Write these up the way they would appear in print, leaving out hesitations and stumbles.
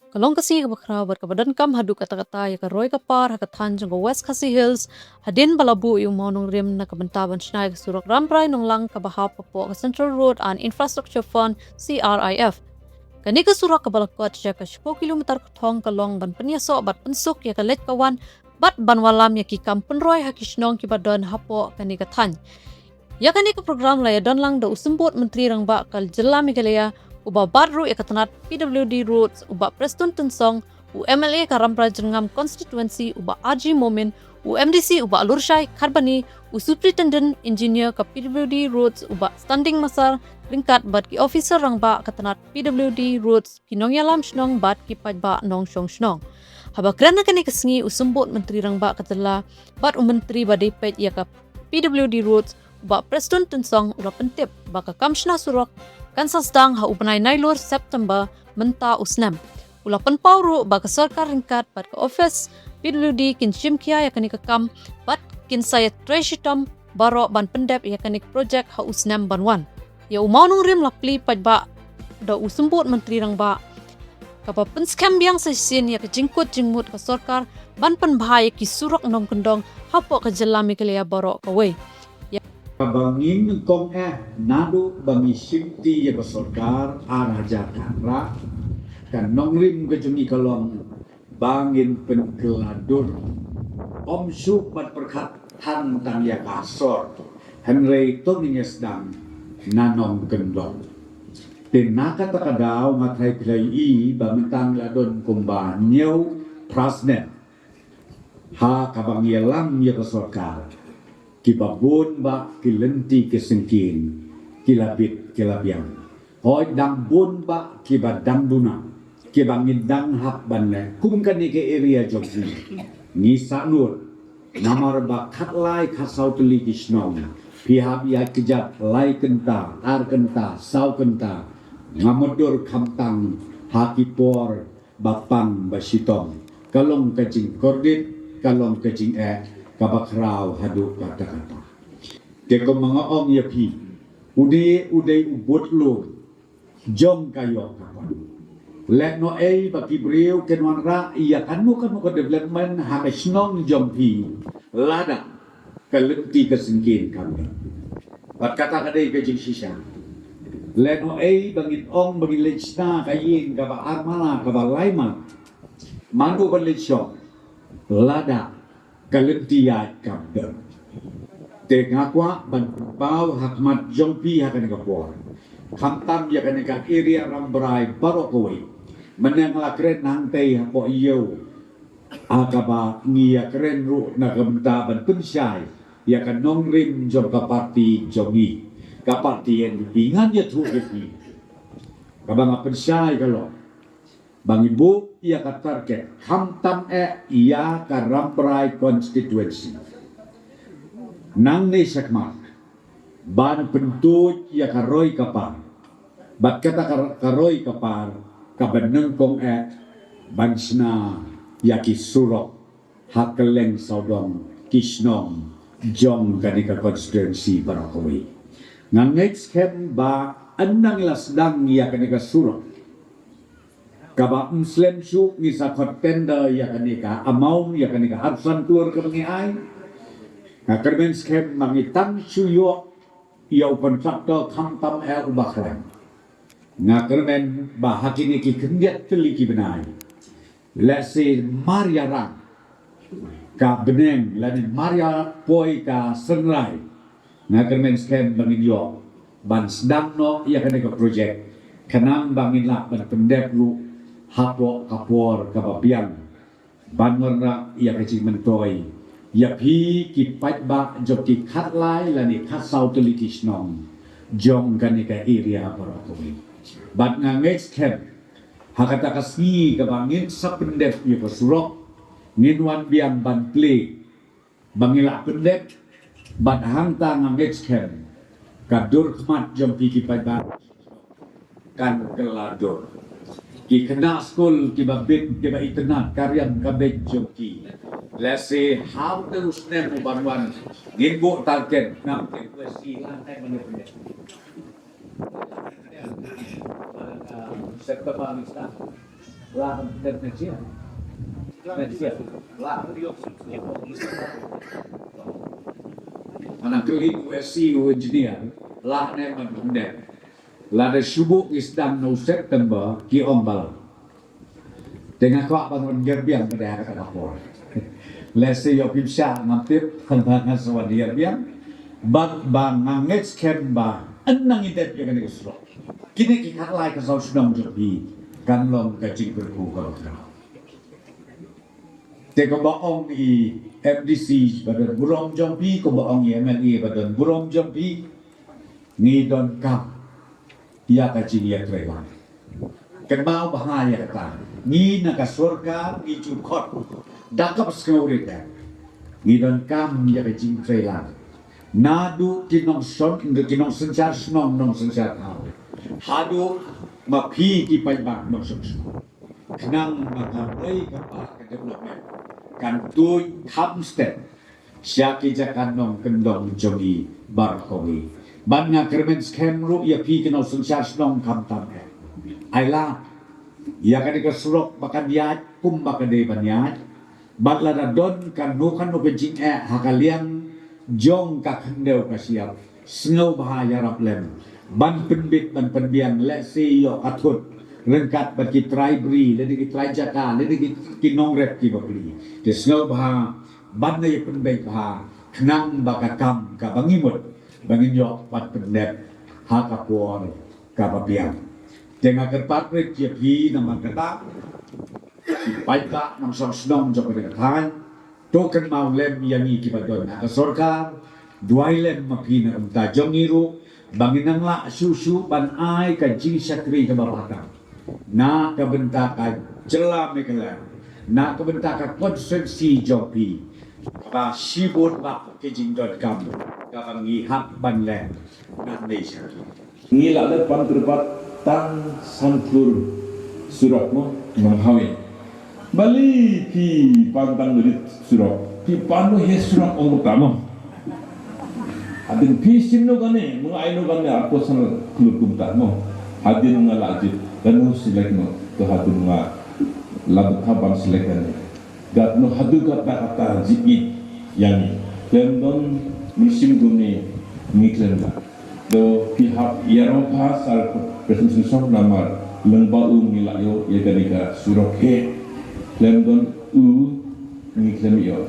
Kalong kasi kabakra berkabadan kam hadu kata-kata ya karoi kapar hakatan jong West Khasi Hills hadin balabu yung monong rim na kabantaban shnai surak ramprai nong lang kabahap po ka Central Road and Infrastructure Fund CRIF. Kani ka surak kabalakot siya ka 10 kilometer kutong kalong ban penyaso bat pensuk ya kalet kawan bat ban walam ya ki kam penroi hakisnong kibadon hapo kani ka tan. Ya kani ka program la ya don lang da usumbot menteri rang ba kal jela migalaya uba badru ya katanat PWD roads uba Preston Tensong u MLA Karampra Jengam constituency uba Aji Momin u MDC uba Alurshai Karbani u superintendent engineer ka PWD roads uba standing masar ringkat bat ki officer rang ba katanat PWD roads pinong yalam shnong bat ki pajba nong shong shnong haba krana kani kasngi usumbot menteri rang ba katala bat menteri badai pet ya ka PWD roads uba Preston Tensong ura pentip baka kamshna surok kan sasdang ha upanay nailor September menta usnam. Ula panpawro baka sarkar ringkat pat ka office PWD kin shimkia ya kanika kam pat kin saya treshitam baro ban pendep ya kanik project ha usnam banwan. Ya umaunong rim lapli pat ba da usumbot menteri rang ba. Kapa penskam biang sesin ya ka jingkut jingmut ka sarkar ban penbahaya ki surak nong kendong hapo ka jelami kelia baro kawai. Bangin kong nado bangi simti ya besorkar arah Jakarta kan nongrim kejungi kalong bangin penkeladur om supat perkat han tang ya kasor Henry Tony sedang nanong kendong tinaka takadaw matay pilai bangitang ladon kumba nyau prasnet ha kabangielam ya besorkar kibabun ba kilenti kesengkin kilabit kilabiang hoi dang bun ba kibadang duna kibangin dang hap banle kumkan ke area jogni ni sanur namar ba khatlai khasau tuli kisnong pihak ya kejat lai kenta ar kenta sau kenta ngamodur kamtang hakipor bapang basitong kalong kajing kordit kalong kajing kabakraw hadu kata-kata. Teko mga ong yapi, uday ubot lo, jong kayo kapan. Let no baki beriu kenwan ra, iya kan mo ka development hakasnong jong pi, lada, kalenti kasingkin kami. Pat kata kadai kajing sisa. Let no bangit ong bagi lechna kayin kaba armala kaba laima, mandu balechok, lada, kalentiat kabel. Tengakwa banpau hakmat jompi hakan kapor. Kamtam ya kan area rambrai barokoi. Menang la kren nangtei hapo iyo. Akaba ngia kren ru na kamta ban pensai. Ya kan nongrim jom kaparti jomi. Kaparti yang pingan ya tu kepi. Kabang pensai kalau Bang Ibu, ia kata ke hamtam ia Karamprai constituency. Nang ni sakmak, ban pentut ia karoi kapar. Bat kata karoi kapar, kabeneng kong bansna ia kisurok hakeleng saudong kisnong jong kanika constituency Barakowi. Nang next kem ba andang lasdang ia kanika surok. Kaba Muslim su ni sa contender ya kanika amau ya kanika absan tur ke bengi ai na kerben skem mangitang suyo ya kontraktor kamtam ubaklan na kerben bahagi ki kendiat teliki benai let's say Maria Rang ka beneng lani Maria poi ka senrai na kerben skem bangin yo ban sedang no ya kanika project kanang bangin lak ban pendep lu hapo kapor kapapiang banwarna ia kecing mentoi ia pi ki patba joki khatlai lani khasau tulikis nong jong kanika area barokoi bat nga next camp hakata kasni kabangin sa pendep ia pasurok nginwan biang ban play bangila pendep bat hangta nga next camp kadur khmat jong pi ki patba kan kelador ki kena school ki babit ki ba internet karyam kabet joki let's say how to snap ubanwan ngimbo target nam ke kwesi lantai mana sektor pamista Lah kecil. Lah. Anak kelit USC engineer lah ne mandem. Lah de subuk isdam no September ki ombal. Dengan kau bangun gerbiang pada kata lapor. Lesi yo pimsa ngapip kandangan sawadia biang bag bang ngangets kemba enang idet yo kan isro. Kini ki kalai ka sau sunam jobi kan long ka cing berku ka. Te ko baong i FDC pada burong jompi ko baong i MLA pada burong jompi ni don kap ya ka cing ya trewan. Kan mau bahaya kata. Ni nakasurga ni jukot dakap sekurita ni don kam ya ka cing trelan. Nadu kinong son kinong sencar snong nong sencar hau. Hadu mapi ki pai bak nong sencar. Kenang makamai kapal ke development kan tu hamstep syaki jakan nong kendong jogi barkowi banyak kermen scam ru ya pi kenal sencar snong kam tam aila ya kan ke surok bakan dia pum bakan de banyat batla da don kan nu kan no pencing hakaliang jong ka kendeu ka siap snow bahaya raplem ban penbit ban penbiang lesi yo atut lengkat bagi tribri ledi ki trajaka ledi ki nongrep ki bakli de snow bah ban ne penbait bah knang bakakam ka bangimut bangin yo pat pendep ha ka por ka babiang tenga kerpat re ki pi nama kata paita nam som snong jo ka kan token mau lem yangi ki badon ka sorkar duai lem mapina ta jongiru banginang la susu ban ai ka ji sakri ka babata na kebentakan celah mekala na kebentakan konsensi jopi ba sibut ba kejing.com ka pangihap banlen na nation ngila le panterpat tang santur surok mo manghawin bali ki pantang rit surok ki panu he surok ong tamo adin pi simno gane mga aino gane ako sa klub tamo adin nga lajit kanu silek no to hadu nga labat habang silek kan gat no hadu kata jikit yani lendon musim gune miklen ba do pihak Eropa sal presensyon namar lengba milayo ya gadika suroke lendon miklen yo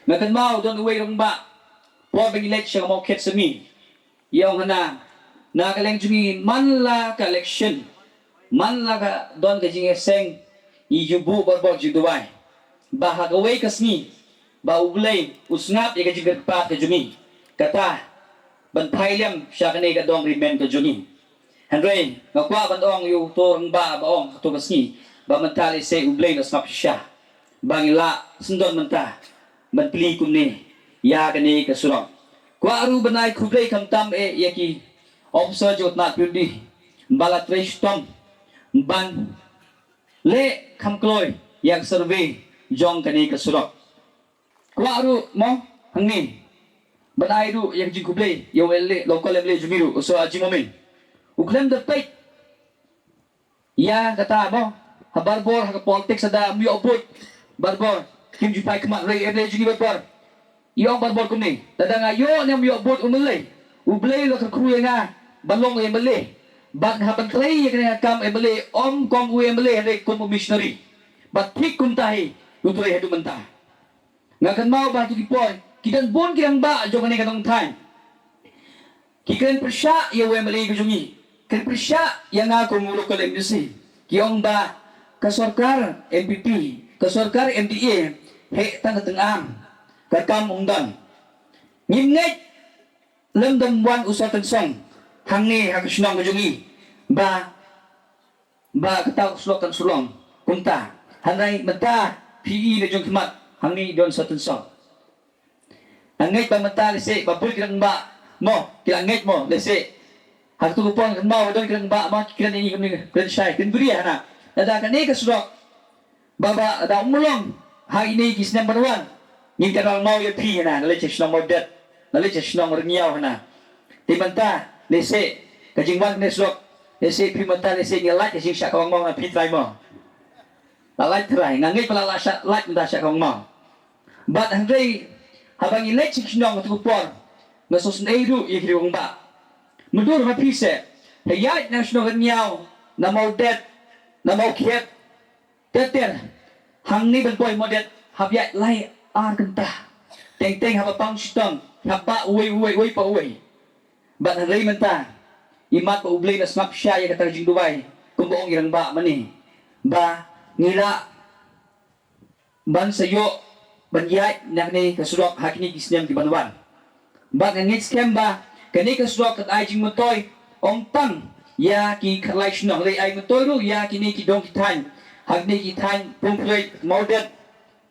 Nakan mau don uwi rong ba po bigilet siya mo ket sami yung na kaleng jungi man la collection man la ka don ka jinge seng ijubu borbor juduai bahagaway kasni ba ublay usngap ya ka jigat pa ka jungi kata bantay liam siya kanay ka dong rimen ka jungi Henry ngakwa bandong yu torong ba baong to kasni ba mentali se ublay na snap siya bangila sundon menta manpili kumni ya kanay ka surong kwa aru banay kublay kamtam yaki officer jot na pudi balat restom ban le kamkloy yang survey jong kani ka surok kwa aru mo hangni banay ru yang jikublay yo le local level jumiru so ajimomin uklem the pay ya kata mo habarbor ha politics ada mi obot barbor kim jupay kama re jigi barbor yung barbor kumni dadanga yo ne mi obot umulay ublay lo ka kruya nga balong emele bag haban tray yang kam emele om kom emele re kom missionary but hik kum tahi utray hedu mentah ngakan mau ba tu dipon kidan bon kirang ba jo kanay katong time kikan persya ya emele gujungi kan persya yang aku muluk ko MDC kiyong ba kasorkar MPP kasorkar MDA he tang tengam kakam ungdan ngimnget lemdam wan usatan song hangni hagisnong gujungi ba kataw slotan sulong kunta hanay mata PE na jong kimat hangni don sa tensong hangit ba mata lese babul kirang ba mo kilangit mo lese hagtugupon kan mo don kirang ba mo kiran ini kami kiran syai kan buri hana ada kan ni kasulok baba ada umulong ha ini kis number 1 ngin kanal mau ya PE hana lese snong mo det lese snong rengiaw hana di manta lese kajingwan ne sok lese primata lese ngelat kasi siya kawang mga pitray mo light terai ngangai pala light menta syak kong mau but hangrai habang ilek siknong tu por ngasos neiru ikri wong ba mudur ma pise hayat national nyao na mau det na mau kiet teter hangni ben boy modet habyat lai ar kenta teng haba pang stong haba uwe pa uwe but hangrai menta imat pa ublay na smap siya ya katarjing Dubai kung buong irang ba mani ba nila ban sayo banjay nakni kasurok hakini kisnyam di Banuan ba ngit scam ba kani kasurok kat ajing motoy ong tang ya ki kalai shno le ay motoy ru ya kini ki dong kitan hakni kitan pumplay modet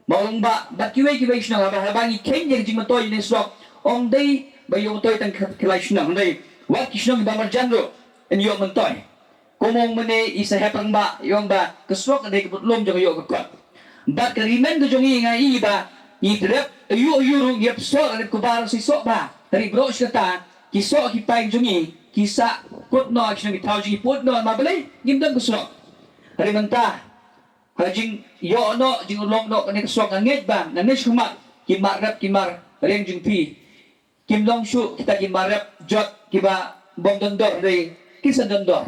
maulong ba kiwe shno ba habangi kenya jing motoy ni surok ong day ba yung motoy tang kalai shno le wa kisno ba marjanro en yo motoy kumong mene isa hepang ba yung ba keswak ada kebutlom jaga yo kekot bat kerimen kejongi ngai ba ni drep yu ru yep so ada kubar si sok ba dari bro kata kisok hipai jongi kisa kut no action ki tau ji put no ma beli gimdam keswak hari menta hajing yo no jing ulong no kene keswak nget ba nanis kumat kimarap kimar reng jing pi kim long shu kita kimarap jot kiba bom dondor dari kisah dondor